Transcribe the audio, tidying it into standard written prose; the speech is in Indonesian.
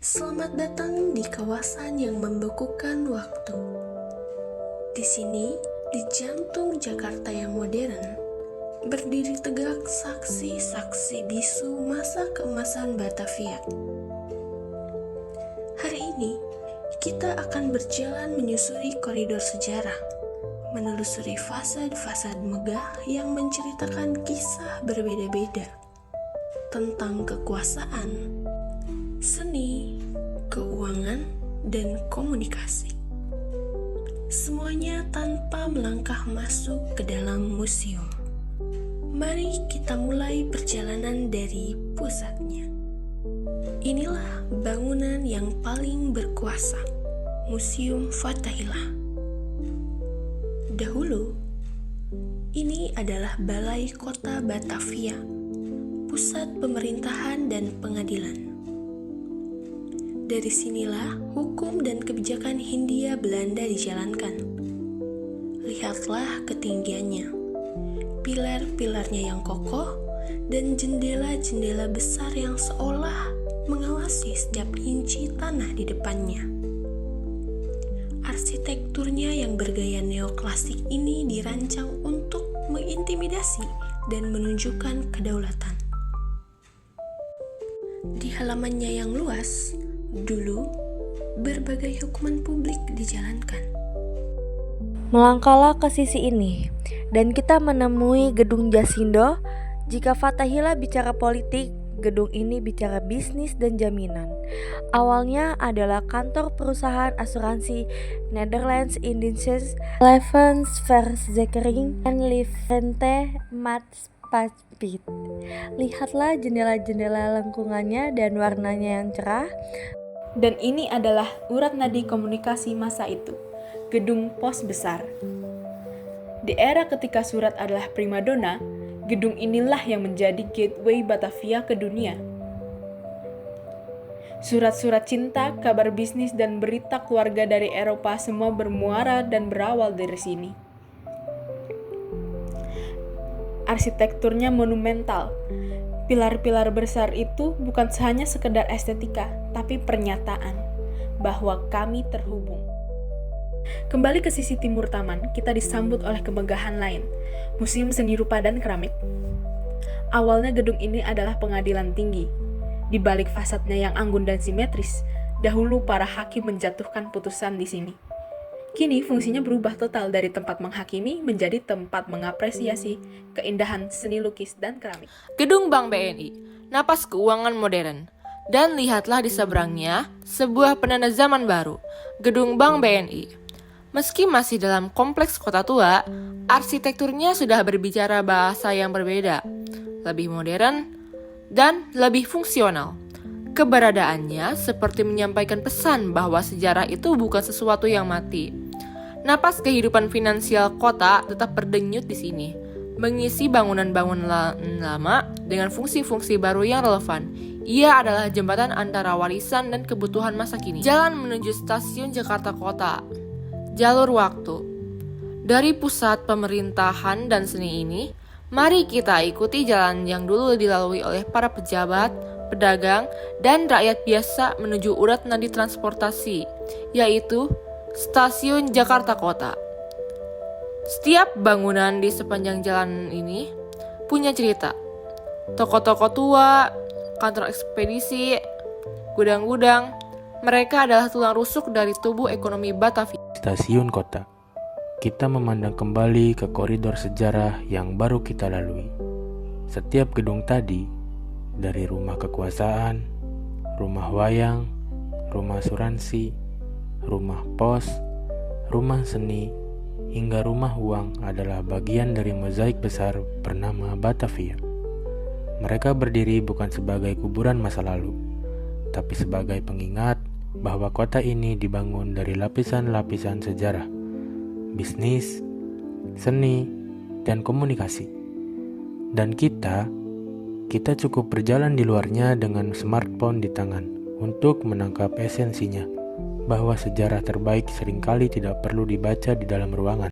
Selamat datang di kawasan yang membekukan waktu. Di sini, di jantung Jakarta yang modern, berdiri tegak saksi-saksi bisu masa keemasan Batavia. Hari ini, kita akan berjalan menyusuri koridor sejarah, menelusuri fasad-fasad megah yang menceritakan kisah berbeda-beda tentang kekuasaan, seni, keuangan, dan komunikasi. Semuanya tanpa melangkah masuk ke dalam museum. Mari kita mulai perjalanan dari pusatnya. Inilah bangunan yang paling berkuasa, Museum Fathahillah. Dahulu, ini adalah Balai Kota Batavia, pusat pemerintahan dan pengadilan. Dari sinilah hukum dan kebijakan Hindia Belanda dijalankan. Lihatlah ketinggiannya, pilar-pilarnya yang kokoh, dan jendela-jendela besar yang seolah mengawasi setiap inci tanah di depannya. Arsitekturnya yang bergaya neoklasik ini dirancang untuk mengintimidasi dan menunjukkan kedaulatan. Di halamannya yang luas, dulu berbagai hukuman publik dijalankan. Melangkahlah ke sisi ini, dan kita menemui gedung Jasindo. Jika Fathahillah bicara politik, gedung ini bicara bisnis dan jaminan. Awalnya adalah kantor perusahaan asuransi Nederlands Indische Levensverzekering en Levente Maatschappij. Lihatlah jendela-jendela lengkungannya dan warnanya yang cerah. Dan ini adalah urat nadi komunikasi masa itu, gedung pos besar. Di era ketika surat adalah primadona, gedung inilah yang menjadi gateway Batavia ke dunia. Surat-surat cinta, kabar bisnis, dan berita keluarga dari Eropa semua bermuara dan berawal dari sini. Arsitekturnya monumental. Pilar-pilar besar itu bukan hanya sekedar estetika, tapi pernyataan bahwa kami terhubung. Kembali ke sisi timur taman, kita disambut oleh kemegahan lain, Museum Seni Rupa dan Keramik. Awalnya gedung ini adalah pengadilan tinggi. Di balik fasadnya yang anggun dan simetris, dahulu para hakim menjatuhkan putusan di sini. Kini fungsinya berubah total dari tempat menghakimi menjadi tempat mengapresiasi keindahan seni lukis dan keramik. Gedung Bank BNI, napas keuangan modern. Dan lihatlah di seberangnya, sebuah penanda zaman baru, Gedung Bank BNI. Meski masih dalam kompleks kota tua, arsitekturnya sudah berbicara bahasa yang berbeda, lebih modern, dan lebih fungsional. Keberadaannya seperti menyampaikan pesan bahwa sejarah itu bukan sesuatu yang mati. Napas kehidupan finansial kota tetap berdenyut di sini, mengisi bangunan-bangunan lama dengan fungsi-fungsi baru yang relevan. Ia adalah jembatan antara warisan dan kebutuhan masa kini. Jalan menuju stasiun Jakarta Kota. Jalur waktu. Dari pusat pemerintahan dan seni ini, mari kita ikuti jalan yang dulu dilalui oleh para pejabat, pedagang, dan rakyat biasa menuju urat nadi transportasi, yaitu Stasiun Jakarta Kota. Setiap bangunan di sepanjang jalan ini punya cerita. Toko-toko tua, kantor ekspedisi, gudang-gudang, mereka adalah tulang rusuk dari tubuh ekonomi Batavia. Stasiun kota. Kita memandang kembali ke koridor sejarah yang baru kita lalui. Setiap gedung tadi, dari rumah kekuasaan, rumah wayang, rumah asuransi, rumah pos, rumah seni, hingga rumah uang adalah bagian dari mozaik besar bernama Batavia. Mereka berdiri bukan sebagai kuburan masa lalu, tapi sebagai pengingat bahwa kota ini dibangun dari lapisan-lapisan sejarah, bisnis, seni, dan komunikasi. Dan kita cukup berjalan di luarnya dengan smartphone di tangan untuk menangkap esensinya, bahwa sejarah terbaik seringkali tidak perlu dibaca di dalam ruangan.